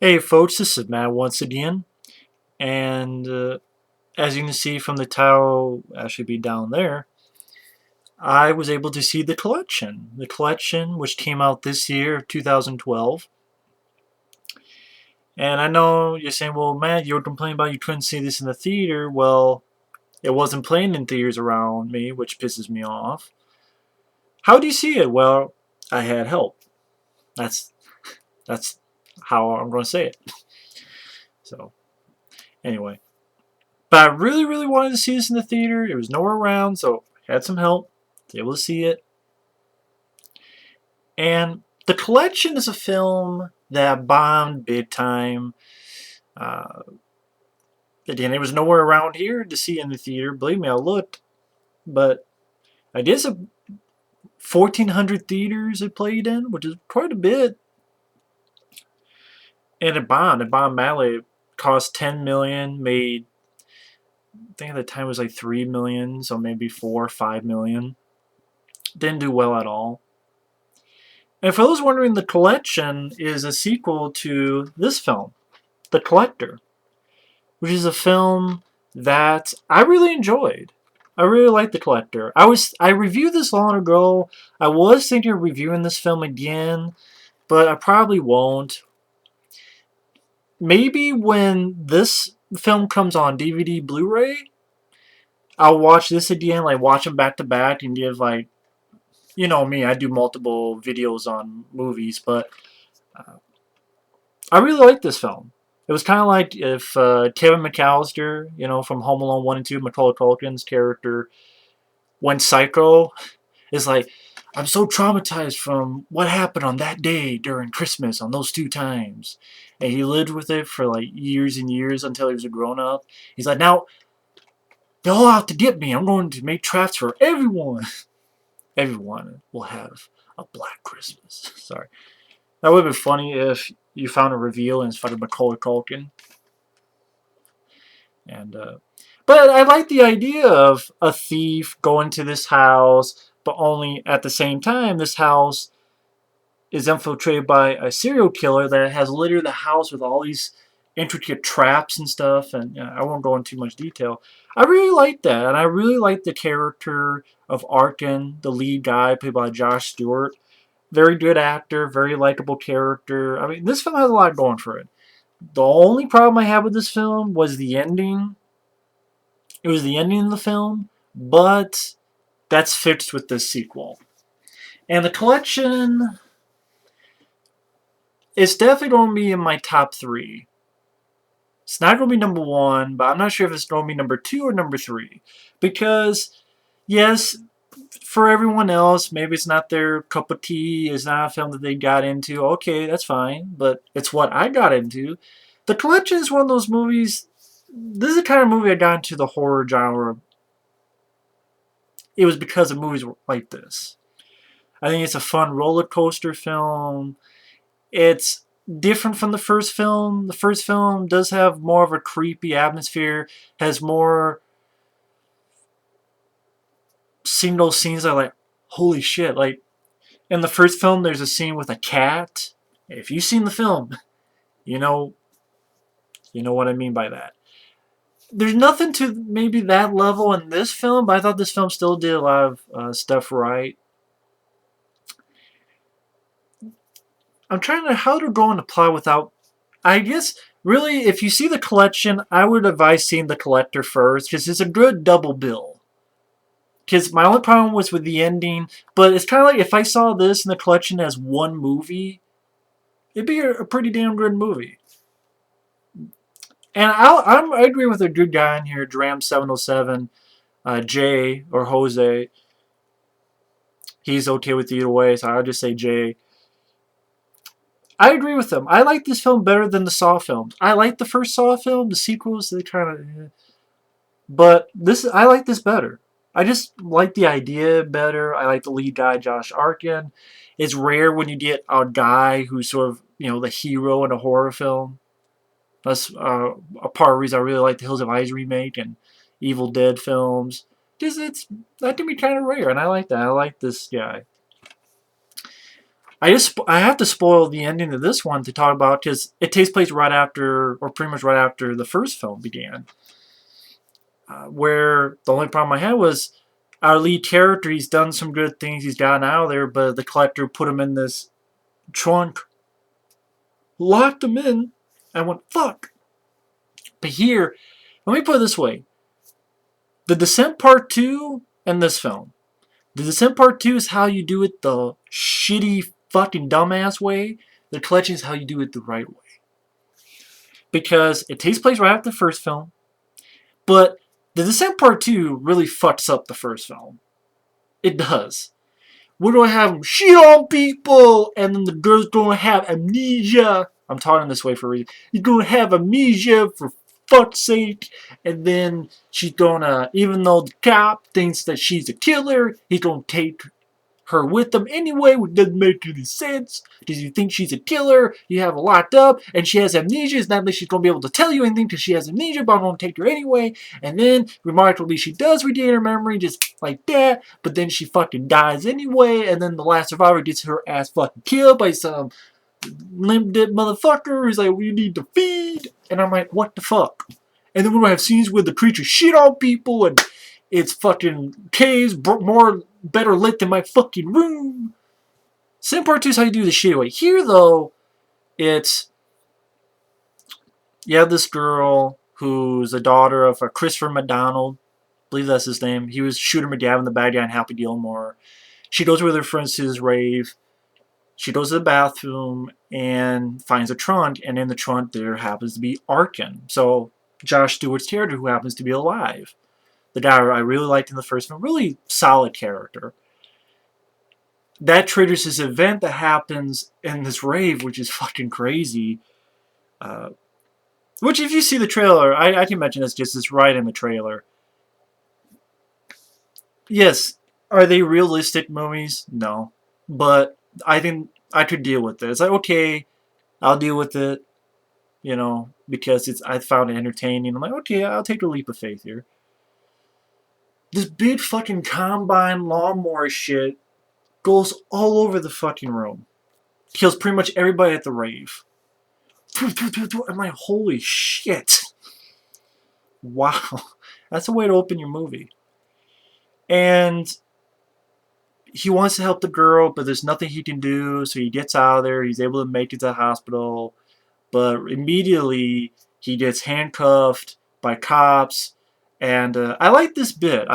Hey folks, this is Matt once again, and as you can see from the title, actually be down there, I was able to see the collection. The collection, which came out this year, 2012. And I know you're saying, well, Matt, you were complaining about you couldn't see this in the theater. Well, it wasn't playing in theaters around me, which pisses me off. How do you see it? Well, I had help. That's that's how I'm going to say it. So, anyway. But I really, really wanted to see this in the theater. It was nowhere around, so I had some help. Was able to see it. And The Collection is a film that bombed big time. Uh, Again, it was nowhere around here to see in the theater. Believe me, I looked. But I did some 1,400 theaters it played in, which is quite a bit. And it bombed. It bombed badly. It cost 10 million, made, I think at the time it was like 3 million, so maybe 4 or 5 million. Didn't do well at all. And for those wondering, The Collection is a sequel to this film, The Collector, which is a film that I really enjoyed. I really liked The Collector. I reviewed this long ago. I was thinking of reviewing this film again, but I probably won't. Maybe when this film comes on DVD Blu-ray, I'll watch this again, like watch them back to back and give like, you know me, I do multiple videos on movies, but uh, I really like this film. It was kind of like if Kevin McAllister, from Home Alone 1 and 2, Macaulay Culkin's character, went psycho. It's like, I'm so traumatized from what happened on that day during Christmas on those 2 times. And he lived with it for like years and years until he was a grown up. He's like, now, they'll all have to get me. I'm going to make traps for everyone. Everyone will have a black Christmas. Sorry. That would have been funny if you found a reveal and it's fucking Macaulay Culkin. And But I like the idea of a thief going to this house, but only at the same time this house is infiltrated by a serial killer that has littered the house with all these intricate traps and stuff. And I won't go into too much detail. I really like that, and I really like the character of Arkin, the lead guy, played by Josh Stewart. Very good actor, very likable character. I mean, this film has a lot going for it. The only problem I had with this film was the ending. It was the ending of the film, but that's fixed with this sequel. And The Collection is definitely going to be in my top 3. It's not going to be number 1, but I'm not sure if it's going to be number 2 or number 3. Because, yes, for everyone else, maybe it's not their cup of tea, it's not a film that they got into. Okay, that's fine, but it's what I got into. The Collection is one of those movies. This is the kind of movie I got into the horror genre. It was because of movies like this. I think it's a fun roller coaster film. It's different from the first film. The first film does have more of a creepy atmosphere, has more single scenes that are like, holy shit. Like, in the first film, there's a scene with a cat. If you've seen the film, you know, you know what I mean by that. There's nothing to maybe that level in this film, but I thought this film still did a lot of stuff right. I'm trying to how to go on the plot without. I guess really, if you see The Collection, I would advise seeing The Collector first because it's a good double bill. Because my only problem was with the ending, but it's kind of like if I saw this and The Collection as one movie, it'd be a pretty damn good movie. And I agree with a good guy in here, Dram707, Jay or Jose. He's okay with either way, so I'll just say Jay. I agree with him. I like this film better than the Saw films. I like the first Saw film. The sequels, they kind of, but this I like this better. I just like the idea better. I like the lead guy, Josh Arkin. It's rare when you get a guy who's sort of the hero in a horror film. That's a part of the reason I really like the Hills of Eyes remake and Evil Dead films. Because that can be kind of rare, and I like that. I like this guy. I have to spoil the ending of this one to talk about because it takes place right after, or pretty much right after the first film began. Where the only problem I had was our lead character, he's done some good things, he's gotten out of there, but the collector put him in this trunk, locked him in, and went, fuck. But here, let me put it this way. The Descent Part 2 and this film. The Descent Part 2 is how you do it the shitty fucking dumbass way. The Collection is how you do it the right way. Because it takes place right after the first film. But the Descent Part 2 really fucks up the first film. It does. We're going to have them shit on people, and then the girl's going to have amnesia. I'm talking this way for a reason. You're going to have amnesia for fuck's sake, and then she's going to, even though the cop thinks that she's a killer, he's going to take her with them anyway, which doesn't make any sense. Because you think she's a killer, you have her locked up, and she has amnesia. It's not like she's going to be able to tell you anything because she has amnesia, but I'm going to take her anyway. And then, remarkably, she does regain her memory just like that, but then she fucking dies anyway, and then the last survivor gets her ass fucking killed by some limp-dipped motherfucker who's like, we need to feed. And I'm like, what the fuck? And then we're going to have scenes where the creature shit on people, and it's fucking caves, better lit than my fucking room. Sim Part 2 is how you do the shit away. Here, though, it's... You have this girl who's the daughter of a Christopher McDonald. I believe that's his name. He was Shooter McGavin, the bad guy in Happy Gilmore. She goes with her friends to this rave. She goes to the bathroom and finds a trunk, and in the trunk there happens to be Arkin. So, Josh Stewart's character, who happens to be alive. The guy I really liked in the first film. Really solid character. That triggers this event that happens in this rave, which is fucking crazy. Which, if you see the trailer, I can mention this just as right in the trailer. Yes, are they realistic movies? No. But I think I could deal with it. It's like, okay, I'll deal with it, you know, because I found it entertaining. I'm like, okay, I'll take a leap of faith here. This big fucking combine lawnmower shit goes all over the fucking room. Kills pretty much everybody at the rave. I'm like, holy shit. Wow. That's a way to open your movie. And he wants to help the girl, but there's nothing he can do, so he gets out of there. He's able to make it to the hospital. But immediately, he gets handcuffed by cops. And I like this bit.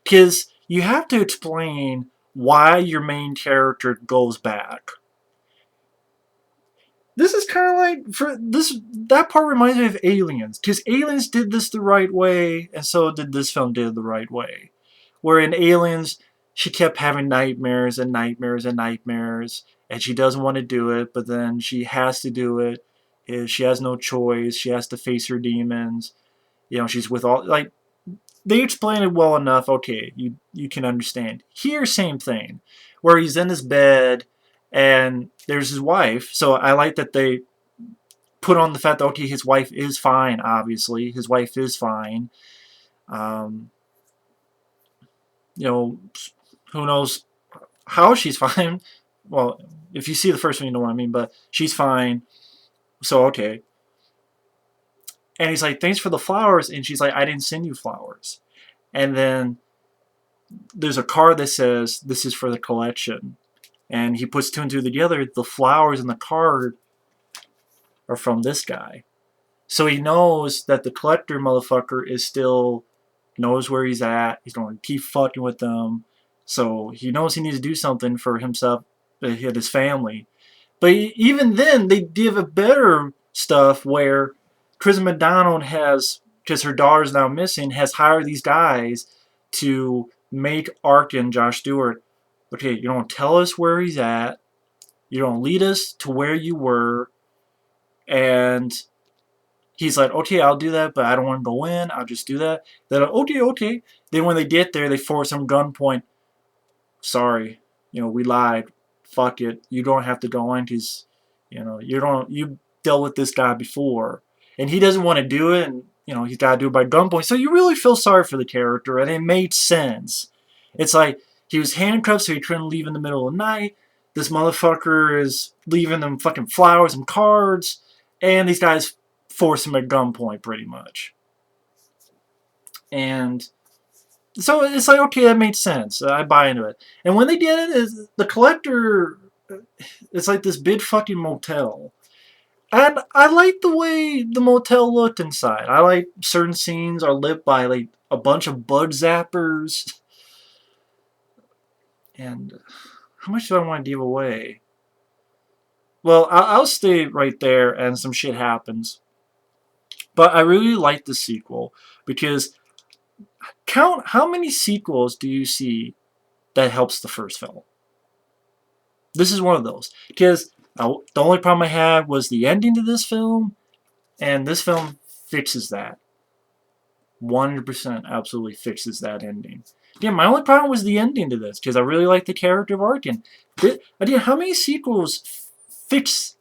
Because you have to explain why your main character goes back. This is kind of like, that part reminds me of Aliens. Because Aliens did this the right way, and so did this film did it the right way. Where in Aliens, she kept having nightmares and nightmares and nightmares, and she doesn't want to do it, but then she has to do it. She has no choice. She has to face her demons. You know, she's with all, like, they explain it well enough. Okay, you can understand. Here, same thing, where he's in his bed, and there's his wife. So I like that they put on the fact that, okay, his wife is fine, obviously. His wife is fine. You know, who knows how she's fine. Well, if you see the first one, you know what I mean, but she's fine. So, okay. And he's like, thanks for the flowers. And she's like, I didn't send you flowers. And then there's a card that says, this is for the collection. And he puts two and two together. The flowers in the card are from this guy. So he knows that the collector motherfucker is still, knows where he's at. He's going to keep fucking with them. So he knows he needs to do something for himself and his family. But even then, they give a better stuff where Chris McDonald has, because her daughter's now missing, has hired these guys to make Arkin, Josh Stewart, okay, you don't tell us where he's at, you don't lead us to where you were, and he's like, okay, I'll do that, but I don't want to go in, I'll just do that. They're like, okay. Then when they get there, they force him gunpoint, sorry, you know, we lied, fuck it, you don't have to go in, because, you know, you dealt with this guy before. And he doesn't want to do it, and, you know, he's got to do it by gunpoint. So you really feel sorry for the character, and it made sense. It's like, he was handcuffed, so he couldn't leave in the middle of the night. This motherfucker is leaving them fucking flowers and cards, and these guys force him at gunpoint, pretty much. And so it's like, okay, that makes sense. I buy into it. And when they did it, the collector, it's like this big fucking motel. And I like the way the motel looked inside. I like certain scenes are lit by like a bunch of bud zappers. And how much do I want to give away? Well, I'll stay right there and some shit happens. But I really like the sequel because count how many sequels do you see that helps the first film? This is one of those. Because the only problem I had was the ending to this film, and this film fixes that. 100% absolutely fixes that ending. Again, my only problem was the ending to this, because I really like the character of Arkin. Again, how many sequels fix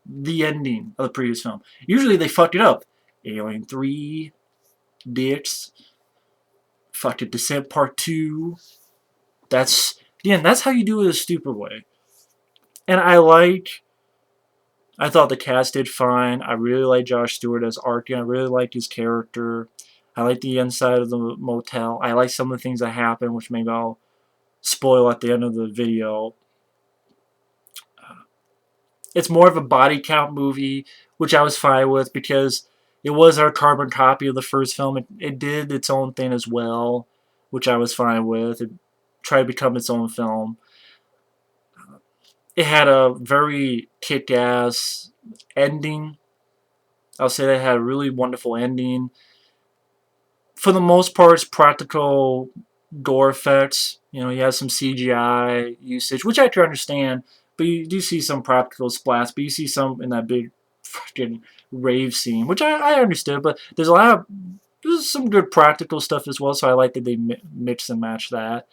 the ending of the previous film? Usually they fucked it up. Alien 3, Dicks, fucking Descent Part 2. That's how you do it a stupid way. And I thought the cast did fine. I really like Josh Stewart as Arkin. I really liked his character. I like the inside of the motel. I like some of the things that happen, which maybe I'll spoil at the end of the video. It's more of a body count movie, which I was fine with because it was our carbon copy of the first film. It did its own thing as well, which I was fine with. It tried to become its own film. It had a very kick-ass ending. I'll say that it had a really wonderful ending. For the most part, it's practical gore effects. You know, you have some CGI usage, which I can understand, but you do see some practical splats, but you see some in that big fucking rave scene, which I understood, but there's some good practical stuff as well, so I like that they mix and match that.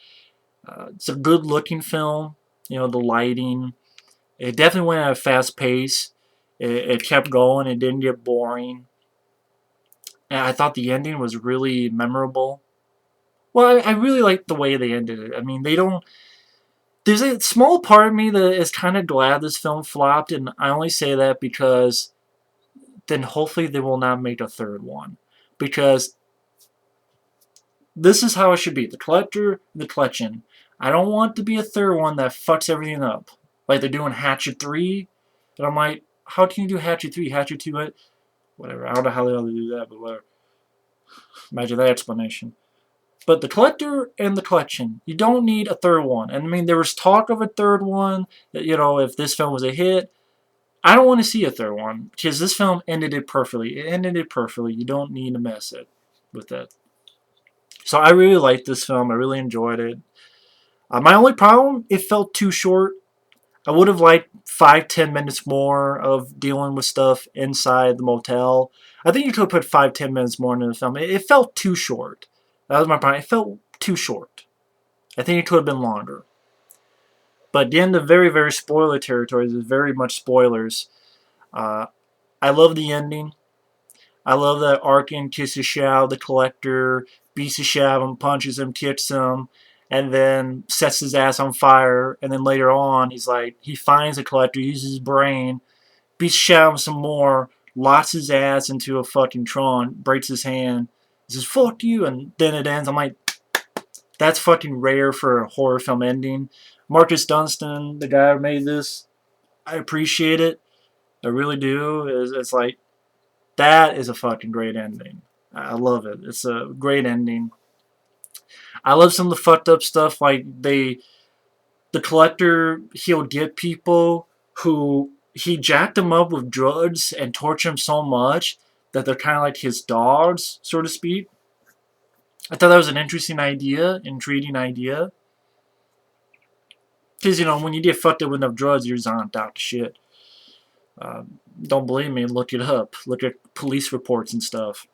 It's a good looking film. You know, the lighting. It definitely went at a fast pace. It kept going. It didn't get boring. And I thought the ending was really memorable. Well, I really liked the way they ended it. I mean, they don't. There's a small part of me that is kind of glad this film flopped, and I only say that because then hopefully they will not make a third one. Because this is how it should be. The Collector, the Collection. I don't want to be a third one that fucks everything up. Like they're doing Hatchet 3. And I'm like, how can you do Hatchet 3? Hatchet 2, whatever. I don't know how they do that, but whatever. Imagine that explanation. But the Collector and the Collection, you don't need a third one. And I mean, there was talk of a third one, that, you know, if this film was a hit. I don't want to see a third one, because this film ended it perfectly. It ended it perfectly. You don't need to mess it with that. So I really liked this film. I really enjoyed it. My only problem, it felt too short. I would have liked 5-10 minutes more of dealing with stuff inside the motel. I think you could have put 5-10 minutes more into the film. It felt too short. That was my problem. It felt too short. I think it could have been longer. But again, the very, very spoiler territory. There's very much spoilers. I love the ending. I love that Arkin kisses Shao, the Collector, beats the shit out of him, punches him, kicks him, and then sets his ass on fire. And then later on, he's like, he finds the Collector, uses his brain, beats the shit out of him some more, locks his ass into a fucking Tron, breaks his hand, says, fuck you, and then it ends. I'm like, that's fucking rare for a horror film ending. Marcus Dunstan, the guy who made this, I appreciate it. I really do. It's like, that is a fucking great ending. I love it. It's a great ending. I love some of the fucked up stuff, like the Collector, he'll get people who, he jacked them up with drugs and torture them so much that they're kind of like his dogs, so to speak. I thought that was an interesting idea, intriguing idea. Because, you know, when you get fucked up with enough drugs, you're zonked out to shit. Don't believe me, look it up. Look at police reports and stuff.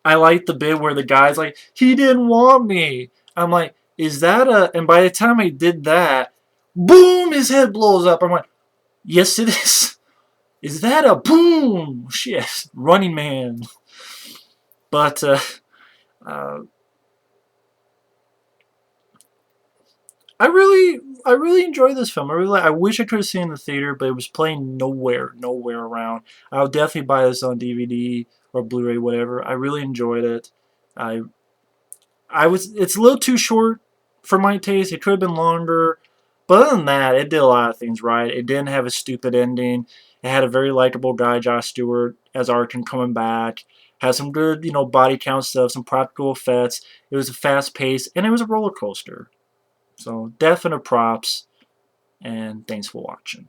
I like the bit where the guy's like, he didn't want me. I'm like, is that a... And by the time I did that, boom, his head blows up. I'm like, yes, it is. Is that a boom? Shit, Running Man. But, 'cause, I really enjoy this film. I wish I could have seen it in the theater, but it was playing nowhere around. I would definitely buy this on DVD or Blu-ray, whatever. I really enjoyed it. I it's a little too short for my taste. It could have been longer. But other than that, it did a lot of things right. It didn't have a stupid ending. It had a very likable guy, Josh Stewart, as Arkin coming back. Had some good, body count stuff, some practical effects. It was a fast pace, and it was a roller coaster. So definite props, and thanks for watching.